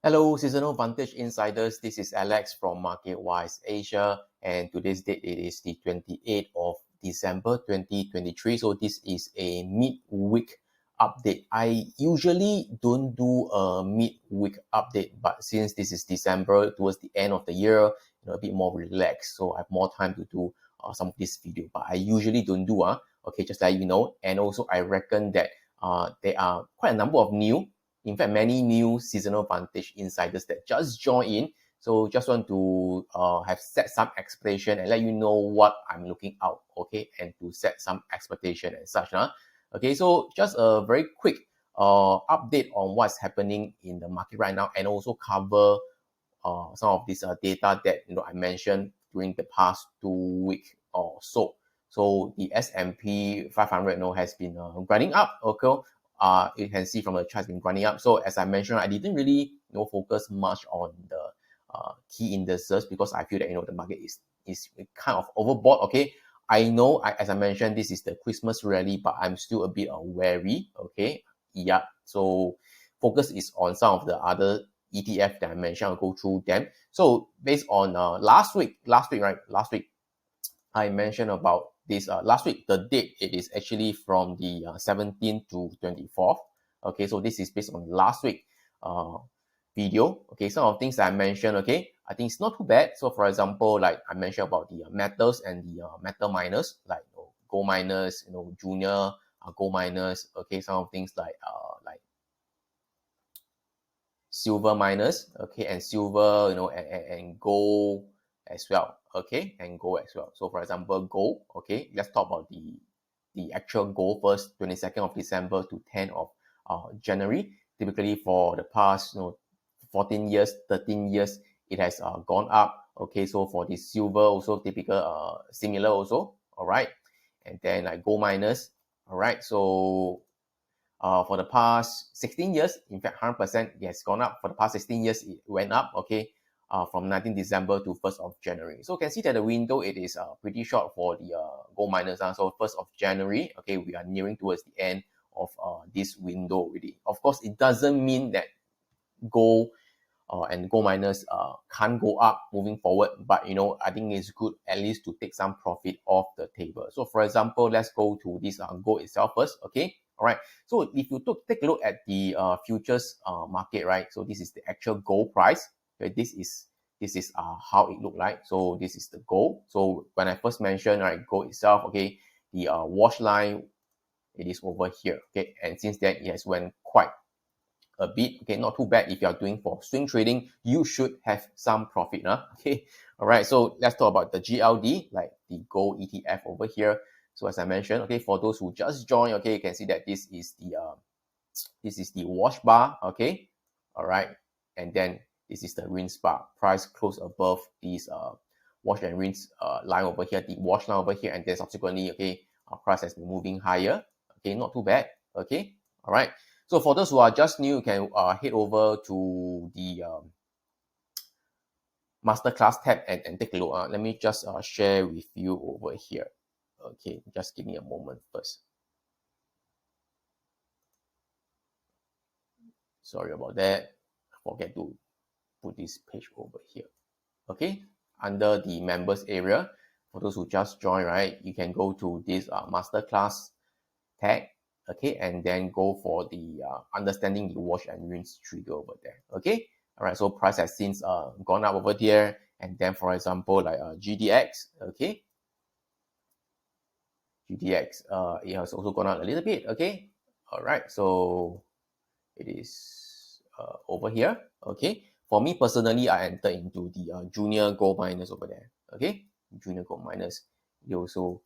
Hello, Seasonal Vantage Insiders. This is Alex from MarketWise Asia, and today's date it is the 28th of December 2023. So this is a mid-week update. I usually don't do a mid-week update, but since this is December, towards the end of the year, a bit more relaxed, so I have more time to do some of this video. But I usually don't do okay, just let you know. And also, I reckon that there are quite a number of in fact, many new Seasonal Vantage insiders that just joined in. So just want to have set some expectation and let you know what I'm looking out, okay, and to set some expectation and such. Okay, so just a very quick update on what's happening in the market right now, and also cover some of this data that I mentioned during the past 2 weeks or so. So the S&P 500 has been grinding up. Okay, you can see from the chart, been grinding up. So as I mentioned, I didn't really focus much on the key indices because I feel that the market is kind of overbought. Okay, I know as I mentioned, this is the Christmas rally, but I'm still a bit wary. Okay, yeah. So focus is on some of the other ETF that I mentioned. I'll go through them. So based on last week, I mentioned about this last week. The date it is actually from the 17th to 24th. Okay, so this is based on last week video. Okay, some of things that I mentioned. Okay, I think it's not too bad. So for example, like I mentioned about the metals and the metal miners, like gold miners, junior gold miners. Okay, some of things like silver miners, okay, and silver, and gold as well, okay, and gold as well. So for example, gold, okay, let's talk about the actual gold first, 22nd of December to 10th of January. Typically for the past 14 years, 13 years, it has gone up. Okay, so for the silver also typical similar also, all right, and then like gold miners, all right. So for the past 16 years, in fact, 100% it has gone up. For the past 16 years, it went up, okay, from 19 December to 1st of January. So you can see that the window, it is pretty short for the gold miners. So 1st of January, okay, we are nearing towards the end of this window already. Of course, it doesn't mean that gold and gold miners can't go up moving forward, but I think it's good at least to take some profit off the table. So for example, let's go to this gold itself first. Okay, all right. So if you take a look at the futures market, right? So this is the actual gold price. Okay, this is how it looked like. So this is the gold. So when I first mentioned, right, gold itself, okay, the wash line, it is over here. Okay, and since then it has went quite a bit. Okay, not too bad. If you are doing for swing trading, you should have some profit. Okay, all right. So let's talk about the GLD, like the gold ETF over here. So as I mentioned, okay, for those who just joined, okay, you can see that this is the wash bar. Okay, all right, and then this is the rinse bar. Price close above these wash and rinse line over here, the wash line over here, and then subsequently, okay, our price has been moving higher. Okay, not too bad. Okay, all right. So for those who are just new, you can head over to the masterclass tab and take a look. Let me just share with you over here. Okay, just give me a moment first. Sorry about that. Forget to put this page over here. Okay, under the members area, for those who just joined, right, you can go to this masterclass tag. Okay, and then go for the understanding the wash and rinse trigger over there. Okay, all right. So price has since gone up over there, and then for example like GDX. Okay, GDX it has also gone up a little bit. Okay, all right. So it is over here. Okay, for me personally, I entered into the junior gold miners over there. Okay, junior gold miners, they also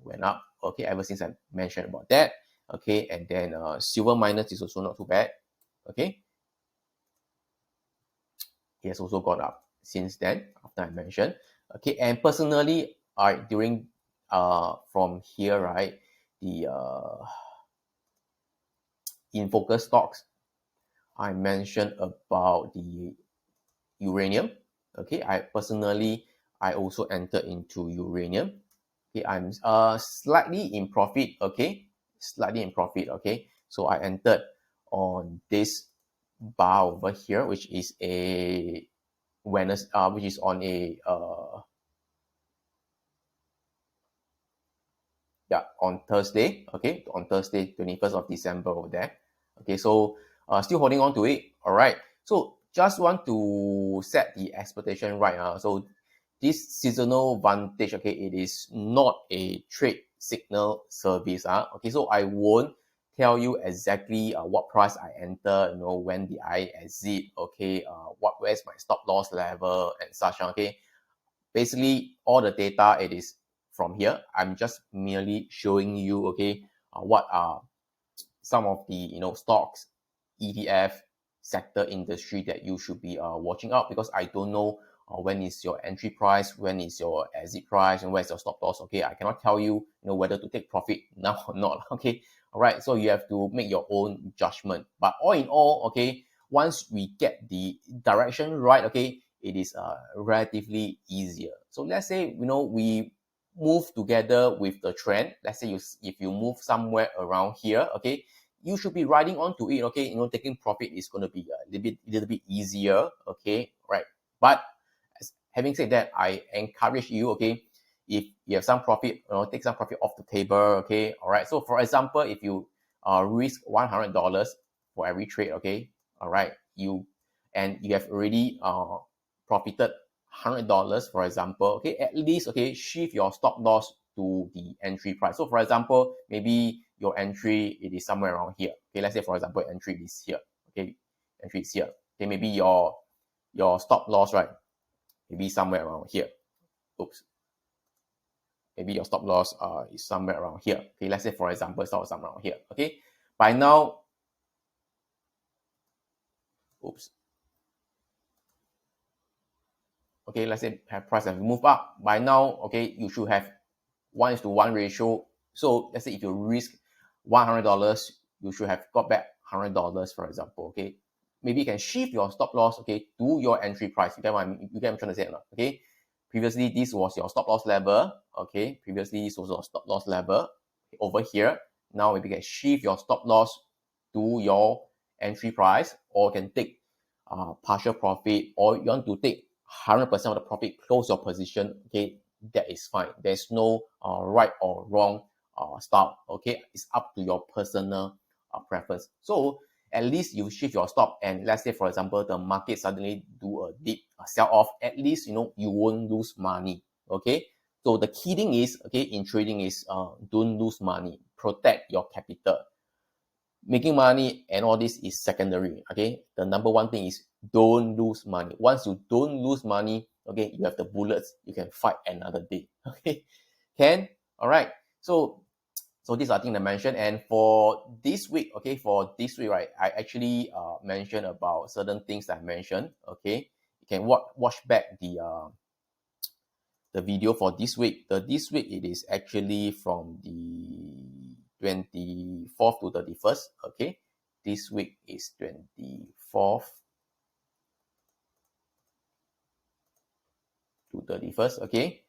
went up. Okay, ever since I mentioned about that. Okay, and then silver miners is also not too bad. Okay, it has also gone up since then after I mentioned. Okay, and personally, during from here, right, the in focus stocks, I mentioned about the uranium. Okay, I also entered into uranium. Okay, I'm slightly in profit. Okay, slightly in profit. Okay, so I entered on this bar over here, which is a Wednesday, which is on a on Thursday, okay, on Thursday, 21st of December over there. Okay, so still holding on to it. All right. So just want to set the expectation right. So this seasonal vantage, okay, it is not a trade signal service. Okay, so I won't tell you exactly what price I enter, when did I exit, okay, where's my stop loss level and such. Okay, basically all the data, it is from here. I'm just merely showing you, okay, what are some of the stocks, ETF, sector, industry that you should be watching out, because I don't know when is your entry price, when is your exit price, and where's your stop loss. Okay, I cannot tell you, whether to take profit now or not. Okay, all right, so you have to make your own judgment. But all in all, okay, once we get the direction right, okay, it is relatively easier. So let's say we move together with the trend. Let's say if you move somewhere around here, okay, you should be riding onto it. Okay, taking profit is going to be a little bit easier. Okay, right. But having said that, I encourage you, okay, if you have some profit, take some profit off the table. Okay, all right. So for example, if you risk $100 for every trade, okay, all right, you have already profited $100, for example, okay, at least, okay, shift your stop loss to the entry price. So for example, maybe your entry, it is somewhere around here. Okay, let's say for example, entry is here. Okay, entry is here. Okay, maybe your stop loss, right, maybe somewhere around here. Oops. Maybe your stop loss is somewhere around here. Okay, let's say for example, stop somewhere around here. Okay, by now, oops. Okay, let's say price has moved up. By now, okay, you should have 1:1 ratio. So let's say if you risk $100, you should have got back $100, for example. Okay, maybe you can shift your stop loss, okay, to your entry price. You get what I'm trying to say, okay? Previously, this was your stop loss level. Okay, previously this was your stop loss level over here. Now maybe you can shift your stop loss to your entry price, or you can take partial profit, or you want to take 100% of the profit, close your position. Okay, that is fine. There's no right or wrong stop. Okay, it's up to your personal preference. So at least you shift your stop, and let's say for example the market suddenly do a deep sell off, at least you won't lose money. Okay, so the key thing is, okay, in trading is don't lose money, protect your capital. Making money and all this is secondary. Okay, the number one thing is don't lose money. Once you don't lose money, okay, you have the bullets, you can fight another day. Okay, can, all right. So these are things I mentioned. And for this week, okay, right, I actually mentioned about certain things that I mentioned. Okay, you can watch back the video for this week. This week, it is actually from the 24th to 31st. Okay, this week is 24th to 31st. Okay,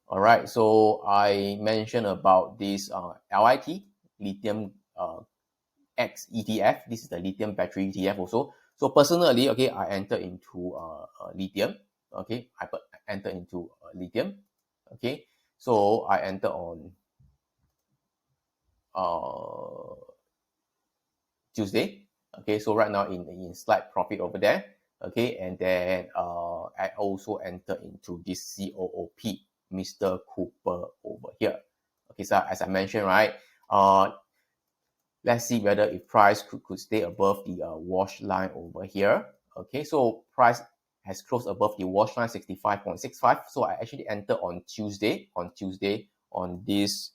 all right. So I mentioned about this LIT, lithium X ETF. This is the lithium battery ETF also. So personally, okay, I entered into lithium. Okay, I entered into lithium. Okay, so I entered on Tuesday. Okay, so right now in slight profit over there. Okay, and then I also entered into this COOP, Mr. Cooper over here. Okay, so as I mentioned, right, let's see whether if price could stay above the wash line over here. Okay, so price has closed above the wash line 65.65. So I actually entered on Tuesday on this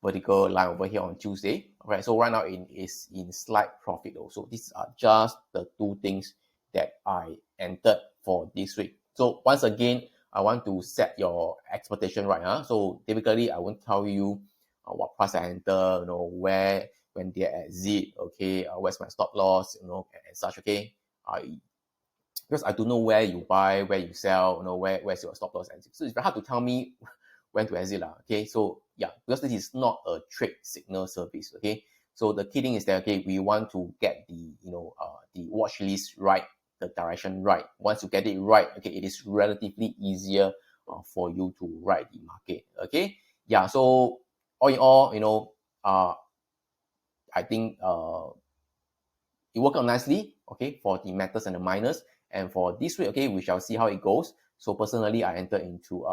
vertical line over here on Tuesday. All right, so right now it is in slight profit also. These are just the two things that I entered for this week. So once again, I want to set your expectation right. So typically I won't tell you what price I enter, when they exit, okay, where's my stop loss, and such. Okay, because I don't know where you buy, where you sell, where's your stop loss exit. So it's very hard to tell me when to exit. Okay, so yeah, because this is not a trade signal service. Okay, So the key thing is that, okay, we want to get the, the watch list right, the direction right. Once you get it right, okay, it is relatively easier for you to ride the market. Okay, yeah. So all in all, I think it worked out nicely, okay, for the metals and the miners. And for this week, okay, we shall see how it goes. So personally, I entered into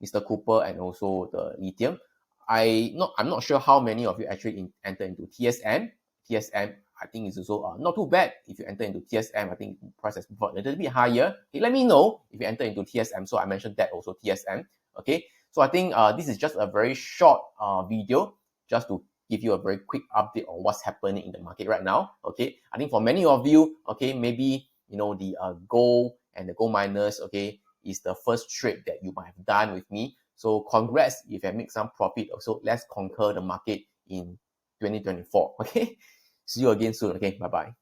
Mr. Cooper and also the lithium. I'm not sure how many of you actually enter into TSM. TSM, I think is also not too bad. If you enter into TSM, I think price has moved a little bit higher. Okay, let me know if you enter into TSM. So I mentioned that also TSM. Okay, so I think this is just a very short video just to give you a very quick update on what's happening in the market right now. Okay, I think for many of you, okay, maybe the gold and the gold miners, okay, is the first trade that you might have done with me. So congrats if you make some profit. Also, let's conquer the market in 2024. Okay, see you again soon. Okay, bye bye.